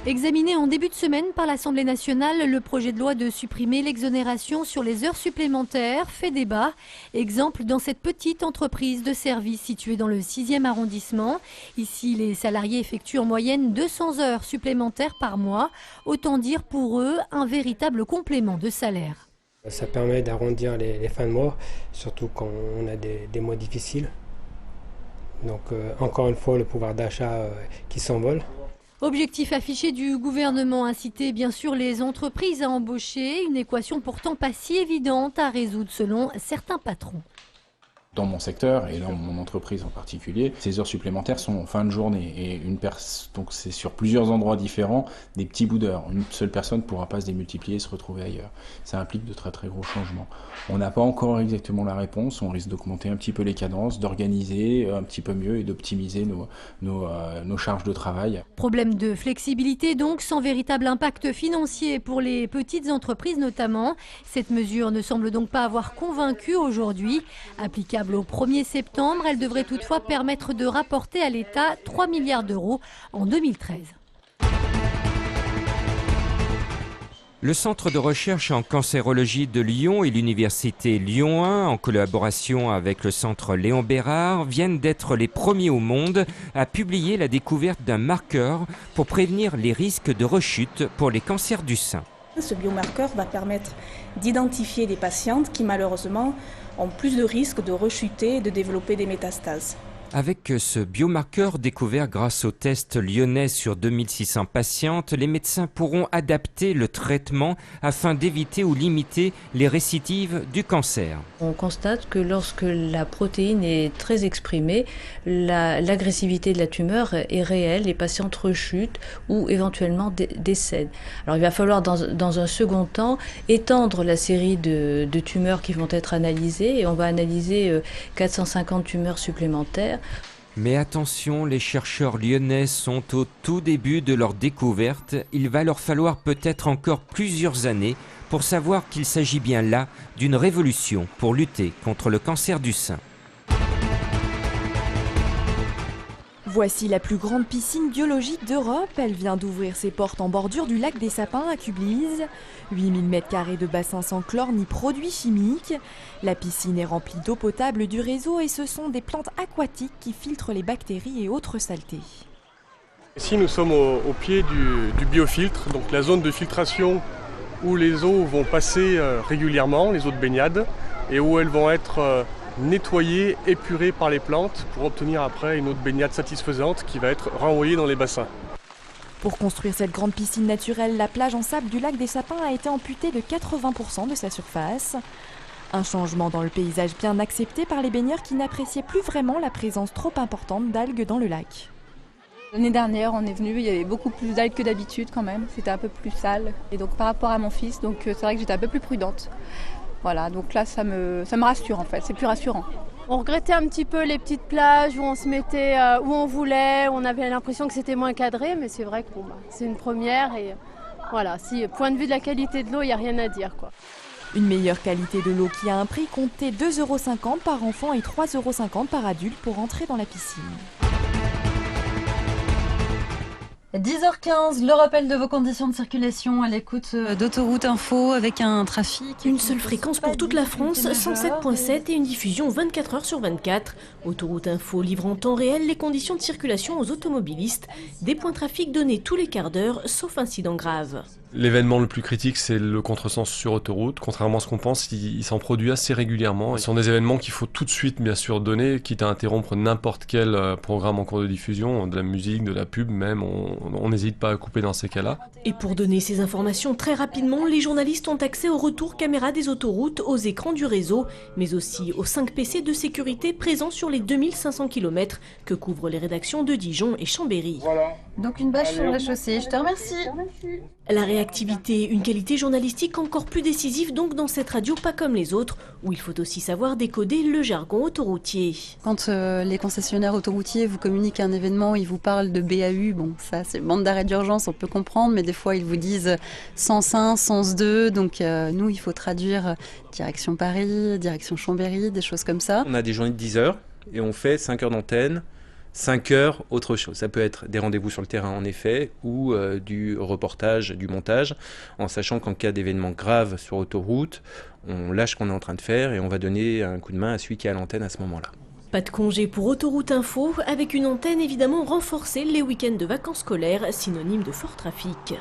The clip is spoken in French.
Examiné en début de semaine par l'Assemblée nationale, le projet de loi de supprimer l'exonération sur les heures supplémentaires fait débat. Exemple dans cette petite entreprise de service située dans le 6e arrondissement. Ici, les salariés effectuent en moyenne 200 heures supplémentaires par mois. Autant dire pour eux un véritable complément de salaire. Ça permet d'arrondir les fins de mois, surtout quand on a des mois difficiles. Donc encore une fois, le pouvoir d'achat qui s'envole. Objectif affiché du gouvernement, inciter bien sûr les entreprises à embaucher, une équation pourtant pas si évidente à résoudre selon certains patrons. Dans mon secteur, et dans mon entreprise en particulier, ces heures supplémentaires sont en fin de journée. Et donc c'est sur plusieurs endroits différents, des petits bouts d'heures. Une seule personne ne pourra pas se démultiplier et se retrouver ailleurs. Ça implique de très très gros changements. On n'a pas encore exactement la réponse, on risque d'augmenter un petit peu les cadences, d'organiser un petit peu mieux et d'optimiser nos charges de travail. Problème de flexibilité donc, sans véritable impact financier pour les petites entreprises notamment. Cette mesure ne semble donc pas avoir convaincu aujourd'hui. Applicable au 1er septembre, elle devrait toutefois permettre de rapporter à l'État 3 milliards d'euros en 2013. Le Centre de recherche en cancérologie de Lyon et l'Université Lyon 1, en collaboration avec le Centre Léon Bérard, viennent d'être les premiers au monde à publier la découverte d'un marqueur pour prévenir les risques de rechute pour les cancers du sein. Ce biomarqueur va permettre d'identifier des patientes qui malheureusement ont plus de risques de rechuter et de développer des métastases. Avec ce biomarqueur découvert grâce au test lyonnais sur 2600 patientes, les médecins pourront adapter le traitement afin d'éviter ou limiter les récidives du cancer. On constate que lorsque la protéine est très exprimée, l'agressivité de la tumeur est réelle, les patientes rechutent ou éventuellement décèdent. Alors il va falloir dans un second temps étendre la série de tumeurs qui vont être analysées et on va analyser 450 tumeurs supplémentaires. Mais attention, les chercheurs lyonnais sont au tout début de leur découverte. Il va leur falloir peut-être encore plusieurs années pour savoir qu'il s'agit bien là d'une révolution pour lutter contre le cancer du sein. Voici la plus grande piscine biologique d'Europe. Elle vient d'ouvrir ses portes en bordure du lac des Sapins à Cublise. 8000 m² de bassin sans chlore ni produits chimiques. La piscine est remplie d'eau potable du réseau et ce sont des plantes aquatiques qui filtrent les bactéries et autres saletés. Ici nous sommes au pied du biofiltre, donc la zone de filtration où les eaux vont passer régulièrement, les eaux de baignade, et où elles vont être nettoyées, épurées par les plantes pour obtenir après une eau de baignade satisfaisante qui va être renvoyée dans les bassins. Pour construire cette grande piscine naturelle, la plage en sable du lac des Sapins a été amputée de 80% de sa surface. Un changement dans le paysage bien accepté par les baigneurs qui n'appréciaient plus vraiment la présence trop importante d'algues dans le lac. L'année dernière, on est venu, il y avait beaucoup plus d'algues que d'habitude quand même, c'était un peu plus sale. Et donc par rapport à mon fils, c'est vrai que j'étais un peu plus prudente. Voilà, donc là ça me rassure en fait, c'est plus rassurant. On regrettait un petit peu les petites plages où on se mettait où on voulait, où on avait l'impression que c'était moins cadré, mais c'est vrai que c'est une première et voilà, si point de vue de la qualité de l'eau, il n'y a rien à dire quoi. Une meilleure qualité de l'eau qui a un prix compté 2,50 € par enfant et 3,50 € par adulte pour entrer dans la piscine. 10h15, le rappel de vos conditions de circulation à l'écoute d'Autoroute Info avec un trafic. Une seule fréquence pour toute la France, 107.7 et une diffusion 24 h sur 24. Autoroute Info livre en temps réel les conditions de circulation aux automobilistes. Des points trafic donnés tous les quarts d'heure, sauf incident grave. L'événement le plus critique, c'est le contresens sur autoroute. Contrairement à ce qu'on pense, il s'en produit assez régulièrement. Ce sont des événements qu'il faut tout de suite, bien sûr, donner, quitte à interrompre n'importe quel programme en cours de diffusion, de la musique, de la pub même. On n'hésite pas à couper dans ces cas-là. Et pour donner ces informations très rapidement, les journalistes ont accès aux retours caméras des autoroutes, aux écrans du réseau, mais aussi aux 5 PC de sécurité présents sur les 2500 km que couvrent les rédactions de Dijon et Chambéry. Voilà. Donc une bâche sur la chaussée, je te remercie. La réactivité, une qualité journalistique encore plus décisive donc dans cette radio pas comme les autres, où il faut aussi savoir décoder le jargon autoroutier. Quand les concessionnaires autoroutiers vous communiquent un événement, ils vous parlent de BAU, bon ça c'est bande d'arrêt d'urgence, on peut comprendre, mais des fois ils vous disent sens 1, sens 2, donc nous il faut traduire direction Paris, direction Chambéry, des choses comme ça. On a des journées de 10 heures et on fait 5 heures d'antenne, 5 heures, autre chose. Ça peut être des rendez-vous sur le terrain en effet, ou du reportage, du montage, en sachant qu'en cas d'événement grave sur autoroute, on lâche ce qu'on est en train de faire et on va donner un coup de main à celui qui est à l'antenne à ce moment-là. Pas de congé pour Autoroute Info, avec une antenne évidemment renforcée les week-ends de vacances scolaires, synonyme de fort trafic.